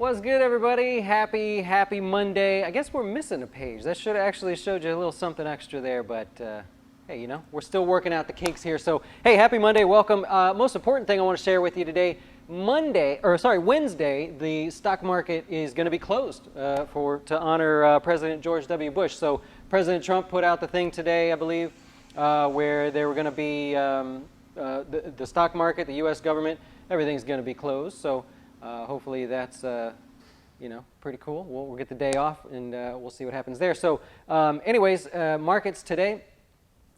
What's good, everybody? Happy Monday. I guess we're missing a page. That should have actually showed you a little something extra there, but hey, you know, we're still working out the kinks here. So, hey, happy Monday. Welcome. Most important thing I want to share with you today, Wednesday, the stock market is going to be closed to honor President George W. Bush. So, President Trump put out the thing today, I believe, where they were going to be the stock market, the U.S. government, everything's going to be closed. So, hopefully that's, pretty cool. We'll get the day off and we'll see what happens there. So anyways, markets today,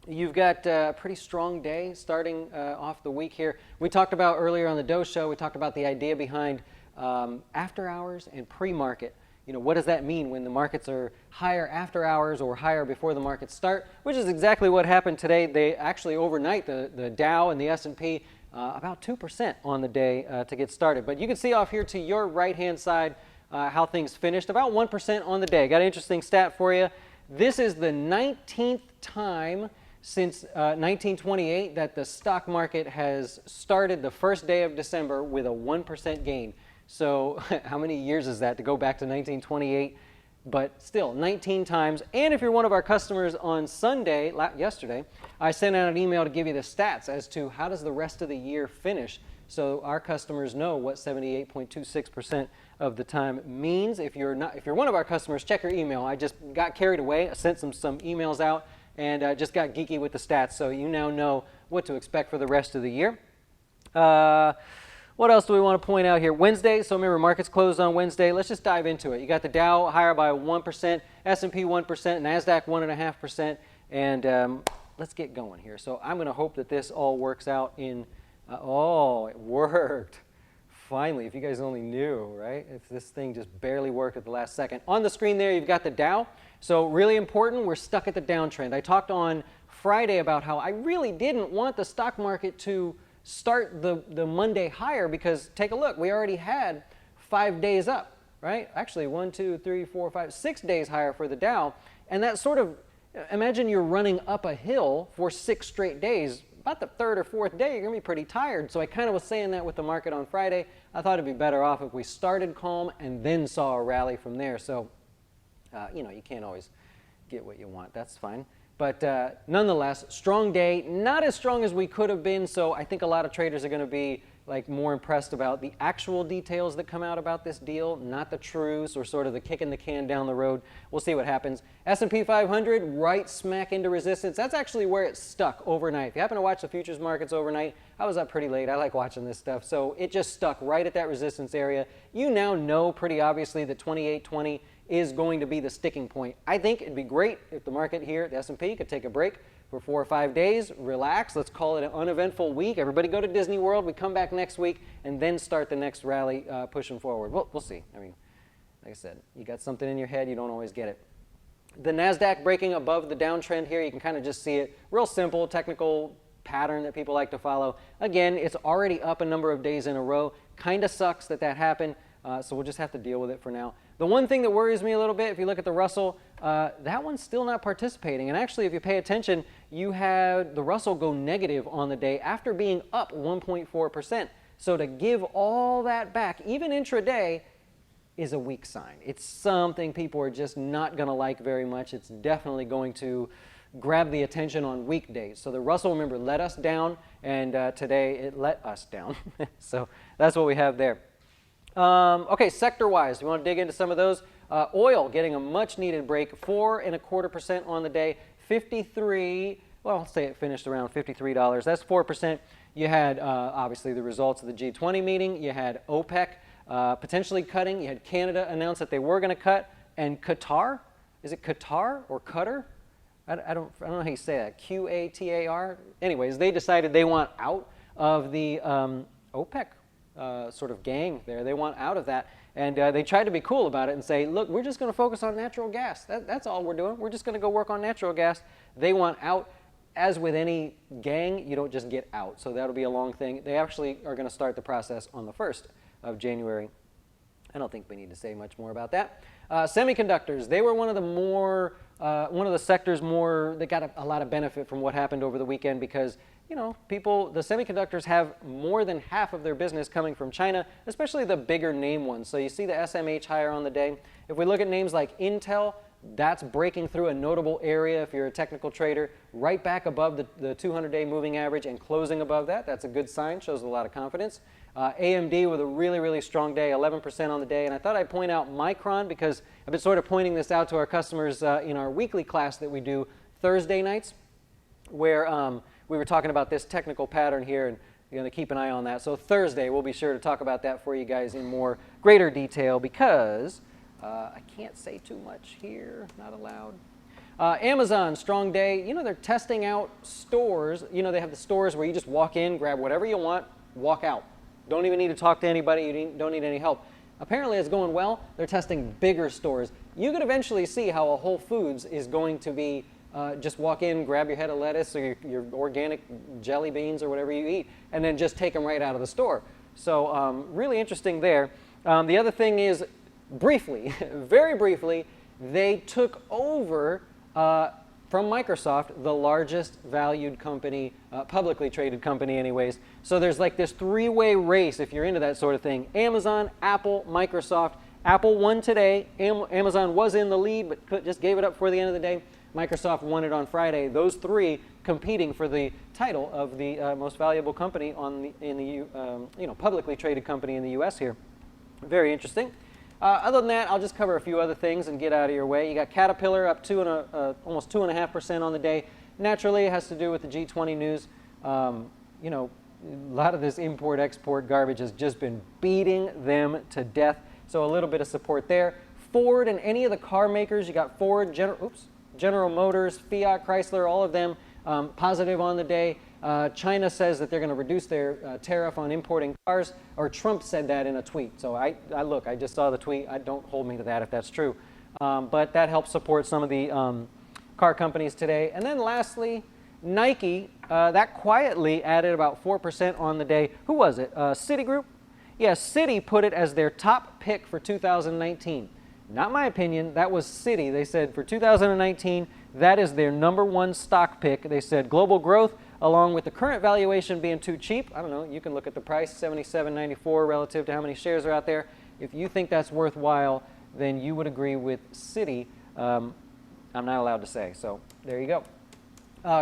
you've got a pretty strong day starting off the week here. We talked about earlier on the Dow show, we talked about the idea behind after hours and pre-market. You know, what does that mean when the markets are higher after hours or higher before the markets start, which is exactly what happened today. They actually overnight, the Dow and the S&P, about 2% on the day to get started. But you can see off here to your right-hand side how things finished, about 1% on the day. Got an interesting stat for you. This is the 19th time since 1928 that the stock market has started the first day of December with a 1% gain. So how many years is that to go back to 1928? But still, 19 times. And if you're one of our customers on Sunday, yesterday, I sent out an email to give you the stats as to how does the rest of the year finish, so our customers know what 78.26% of the time means. If you're one of our customers, check your email. I just got carried away. I sent some emails out and just got geeky with the stats, so you now know what to expect for the rest of the year. What else do we want to point out here? Wednesday, so remember, markets closed on Wednesday. Let's just dive into it. You got the Dow higher by 1%, S&P 1%, Nasdaq 1.5%, and let's get going here. So I'm going to hope that this all works out in, oh, it worked. Finally, if you guys only knew, right? If this thing just barely worked at the last second. On the screen there, you've got the Dow. So really important, we're stuck at the downtrend. I talked on Friday about how I really didn't want the stock market to start the Monday higher because take a look, we already had 5 days up, right? Actually, 1, 2, 3, 4, 5, 6 days higher for the Dow. And that sort of, imagine you're running up a hill for 6 straight days. About the third or fourth day, you're going to be pretty tired. So I kind of was saying that with the market on Friday. I thought it'd be better off if we started calm and then saw a rally from there. So, you can't always get what you want. That's fine. But nonetheless, strong day, not as strong as we could have been. So I think a lot of traders are going to be more impressed about the actual details that come out about this deal, not the truce or sort of the kicking the can down the road. We'll see what happens. S&P 500 right smack into resistance. That's actually where it stuck overnight. If you happen to watch the futures markets overnight, I was up pretty late. I like watching this stuff. So it just stuck right at that resistance area. You now know pretty obviously that 2820 is going to be the sticking point. I think it'd be great if the market here, the S&P, could take a break for 4 or 5 days, relax, let's call it an uneventful week. Everybody go to Disney World, we come back next week, and then start the next rally pushing forward. We'll see. I mean, like I said, you got something in your head, you don't always get it. The Nasdaq breaking above the downtrend here, you can kind of just see it. Real simple, technical pattern that people like to follow. Again, it's already up a number of days in a row. Kind of sucks that happened, so we'll just have to deal with it for now. The one thing that worries me a little bit, if you look at the Russell, that one's still not participating. And actually, if you pay attention, you had the Russell go negative on the day after being up 1.4%. So to give all that back, even intraday, is a weak sign. It's something people are just not going to like very much. It's definitely going to grab the attention on weekdays. So the Russell, remember, let us down, and today it let us down. So that's what we have there. Okay, sector-wise, we want to dig into some of those. Oil getting a much-needed break, 4.25% on the day, 53. Well, I'll say it finished around $53. That's 4%. You had obviously the results of the G20 meeting. You had OPEC potentially cutting. You had Canada announce that they were going to cut, and Qatar. Is it Qatar or Qatar? I don't know how you say that. Qatar. Anyways, they decided they want out of the OPEC. Sort of gang there. They want out of that. And they tried to be cool about it and say, look, we're just going to focus on natural gas. That's all we're doing. We're just going to go work on natural gas. They want out. As with any gang, you don't just get out. So that'll be a long thing. They actually are going to start the process on the 1st of January. I don't think we need to say much more about that. Semiconductors, they were one of the sectors that got a lot of benefit from what happened over the weekend because you know, people, the semiconductors have more than half of their business coming from China, especially the bigger name ones. So you see the SMH higher on the day. If we look at names like Intel, that's breaking through a notable area if you're a technical trader, right back above the 200-day moving average and closing above that. That's a good sign, shows a lot of confidence. AMD with a really, really strong day, 11% on the day. And I thought I'd point out Micron because I've been sort of pointing this out to our customers in our weekly class that we do Thursday nights, where we were talking about this technical pattern here, and you're going to keep an eye on that. So Thursday, we'll be sure to talk about that for you guys in more greater detail because I can't say too much here, not allowed. Amazon, strong day. You know, they're testing out stores. You know, they have the stores where you just walk in, grab whatever you want, walk out. Don't even need to talk to anybody. You don't need any help. Apparently, it's going well. They're testing bigger stores. You could eventually see how a Whole Foods is going to be just walk in, grab your head of lettuce or your organic jelly beans or whatever you eat, and then just take them right out of the store. So really interesting there. The other thing is, briefly, very briefly, they took over from Microsoft, the largest valued company, publicly traded company anyways. So there's like this three-way race if you're into that sort of thing. Amazon, Apple, Microsoft. Apple won today. Amazon was in the lead but just gave it up before the end of the day. Microsoft won it on Friday. Those three competing for the title of the most valuable company publicly traded company in the U.S. here. Very interesting. Other than that, I'll just cover a few other things and get out of your way. You got Caterpillar up almost 2.5% on the day. Naturally, it has to do with the G20 news. You know, a lot of this import-export garbage has just been beating them to death. So a little bit of support there. Ford and any of the car makers, you got Ford, General Motors, Fiat, Chrysler, all of them positive on the day. China says that they're going to reduce their tariff on importing cars, or Trump said that in a tweet. So I just saw the tweet. Don't hold me to that if that's true. But that helps support some of the car companies today. And then lastly, Nike, that quietly added about 4% on the day. Who was it? Citigroup? Yes, Citi put it as their top pick for 2019. Not my opinion, that was Citi. They said for 2019, that is their #1 stock pick. They said global growth, along with the current valuation being too cheap. I don't know, you can look at the price, $77.94 relative to how many shares are out there. If you think that's worthwhile, then you would agree with Citi. I'm not allowed to say, so there you go.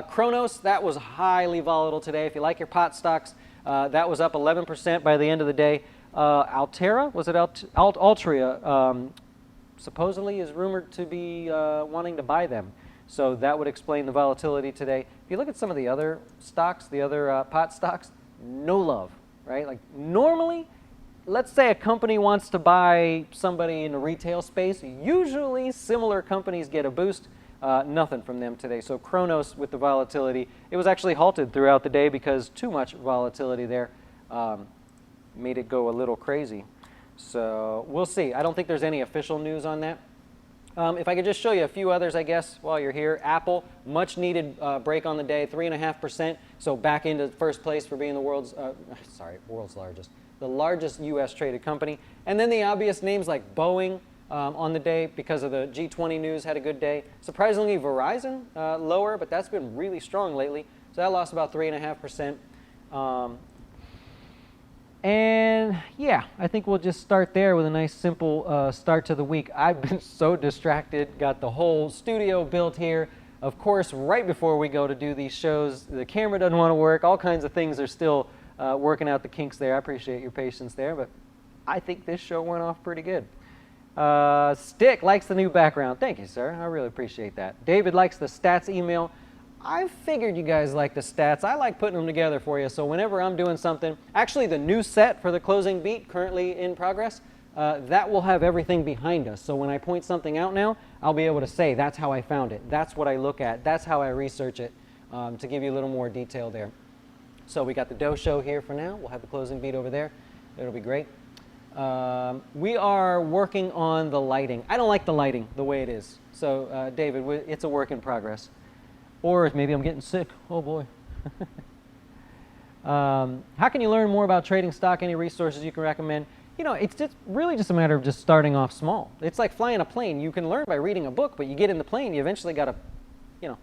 Kronos, that was highly volatile today. If you like your pot stocks, that was up 11% by the end of the day. Altera, was it Altria? Supposedly is rumored to be wanting to buy them. So that would explain the volatility today. If you look at some of the other stocks, the other pot stocks, no love, right? Like normally, let's say a company wants to buy somebody in the retail space. Usually similar companies get a boost. Nothing from them today. So Kronos with the volatility, it was actually halted throughout the day because too much volatility there made it go a little crazy. So we'll see. I don't think there's any official news on that. If I could just show you a few others, I guess, while you're here. Apple, much needed break on the day, 3.5%. So back into first place for being the world's largest, the largest U.S. traded company. And then the obvious names like Boeing on the day because of the G20 news had a good day. Surprisingly, Verizon lower, but that's been really strong lately. So that lost about 3.5%. And yeah, I think we'll just start there with a nice simple start to the week. I've been so distracted, got the whole studio built here. Of course, right before we go to do these shows, the camera doesn't want to work. All kinds of things are still working out the kinks there. I appreciate your patience there, but I think this show went off pretty good. Stick likes the new background. Thank you, sir. I really appreciate that. David likes the stats email. I figured you guys like the stats. I like putting them together for you. So whenever I'm doing something, actually the new set for the closing beat currently in progress, that will have everything behind us. So when I point something out now, I'll be able to say that's how I found it. That's what I look at. That's how I research it to give you a little more detail there. So we got the Dow show here for now. We'll have the closing beat over there. It'll be great. We are working on the lighting. I don't like the lighting the way it is. So David, it's a work in progress. Or maybe I'm getting sick. Oh boy. How can you learn more about trading stock? Any resources you can recommend? You know, it's really just a matter of just starting off small. It's like flying a plane. You can learn by reading a book, but you get in the plane, you eventually got to,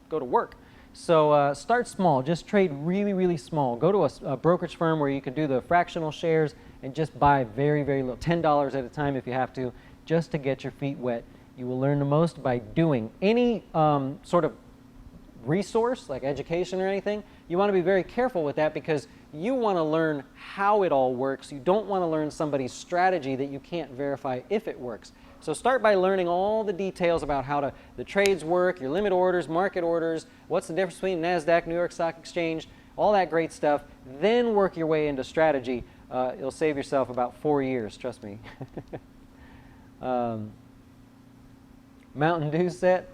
go to work. So start small. Just trade really, really small. Go to a brokerage firm where you can do the fractional shares and just buy very, very little, $10 at a time if you have to, just to get your feet wet. You will learn the most by doing. Any sort of resource, like education or anything, you want to be very careful with that because you want to learn how it all works. You don't want to learn somebody's strategy that you can't verify if it works. So start by learning all the details about how the trades work, your limit orders, market orders, what's the difference between Nasdaq, New York Stock Exchange, all that great stuff. Then work your way into strategy. You'll save yourself about 4 years, trust me. Mountain Dew set.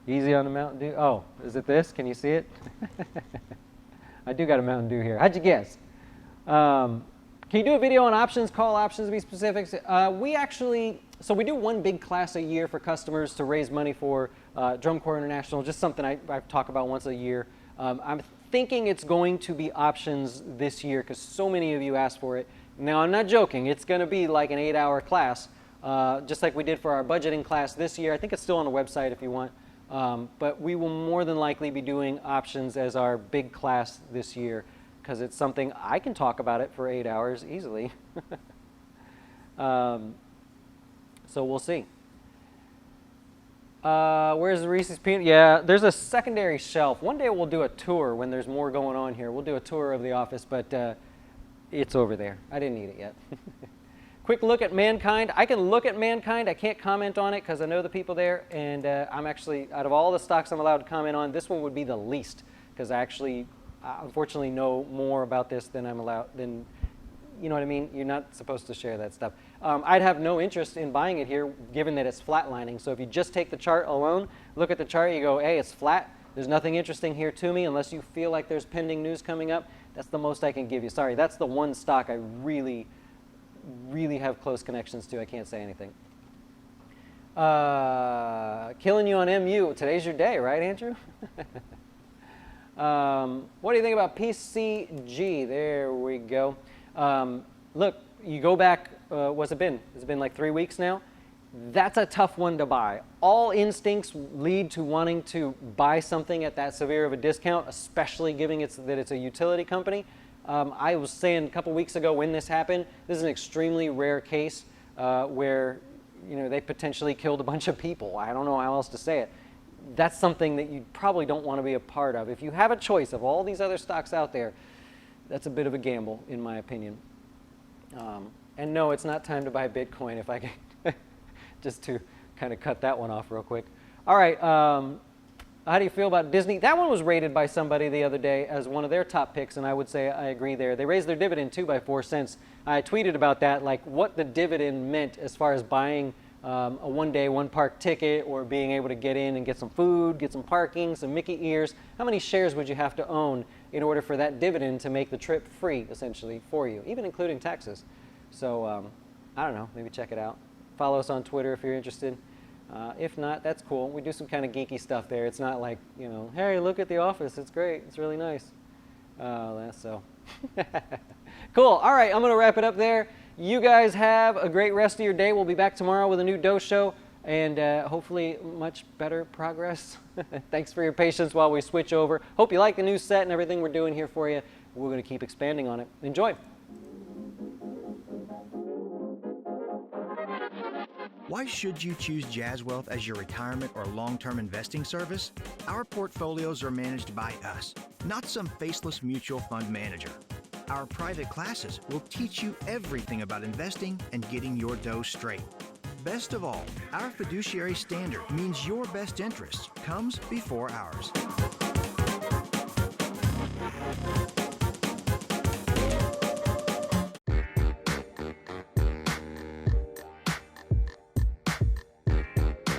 Easy on the Mountain Dew. Oh, is it this? Can you see it? I do got a Mountain Dew here. How'd you guess? Can you do a video on options, call options to be specific? So we do one big class a year for customers to raise money for Drum Corps International, just something I talk about once a year. I'm thinking it's going to be options this year because so many of you asked for it. Now, I'm not joking. It's going to be like an 8-hour class, just like we did for our budgeting class this year. I think it's still on the website if you want. But we will more than likely be doing options as our big class this year because it's something I can talk about it for 8 hours easily. So we'll see. Where's the Reese's Peanut? Yeah, there's a secondary shelf. One day we'll do a tour when there's more going on here. We'll do a tour of the office, but it's over there. I didn't eat it yet. Quick look at Mankind. I can look at Mankind. I can't comment on it because I know the people there, and I'm actually, out of all the stocks I'm allowed to comment on, this one would be the least because I actually, unfortunately, know more about this than I'm allowed, you know what I mean? You're not supposed to share that stuff. I'd have no interest in buying it here given that it's flatlining. So if you just take the chart alone, look at the chart, you go, hey, it's flat. There's nothing interesting here to me unless you feel like there's pending news coming up. That's the most I can give you. Sorry, that's the one stock I really have close connections to. I can't say anything. Killing you on MU. Today's your day, right, Andrew? What do you think about PCG? There we go. Look, you go back, what's it been? It's been like 3 weeks now. That's a tough one to buy. All instincts lead to wanting to buy something at that severe of a discount, especially given that it's a utility company. I was saying a couple weeks ago when this happened, this is an extremely rare case where they potentially killed a bunch of people. I don't know how else to say it. That's something that you probably don't want to be a part of. If you have a choice of all these other stocks out there, that's a bit of a gamble, in my opinion. And no, it's not time to buy Bitcoin, if I can just to kind of cut that one off real quick. All right, how do you feel about Disney? That one was rated by somebody the other day as one of their top picks, and I would say I agree there. They raised their dividend, too, by 4 cents. I tweeted about that, like what the dividend meant as far as buying a one-day, one-park ticket or being able to get in and get some food, get some parking, some Mickey ears. How many shares would you have to own in order for that dividend to make the trip free, essentially, for you, even including taxes? So I don't know. Maybe check it out. Follow us on Twitter if you're interested. If not, that's cool. We do some kind of geeky stuff there. It's not like, hey, look at the office. It's great. It's really nice. So cool. All right, I'm going to wrap it up there. You guys have a great rest of your day. We'll be back tomorrow with a new Doe Show and hopefully much better progress. Thanks for your patience while we switch over. Hope you like the new set and everything we're doing here for you. We're going to keep expanding on it. Enjoy. Why should you choose Jazz Wealth as your retirement or long-term investing service? Our portfolios are managed by us, not some faceless mutual fund manager. Our private classes will teach you everything about investing and getting your dough straight. Best of all, our fiduciary standard means your best interests comes before ours.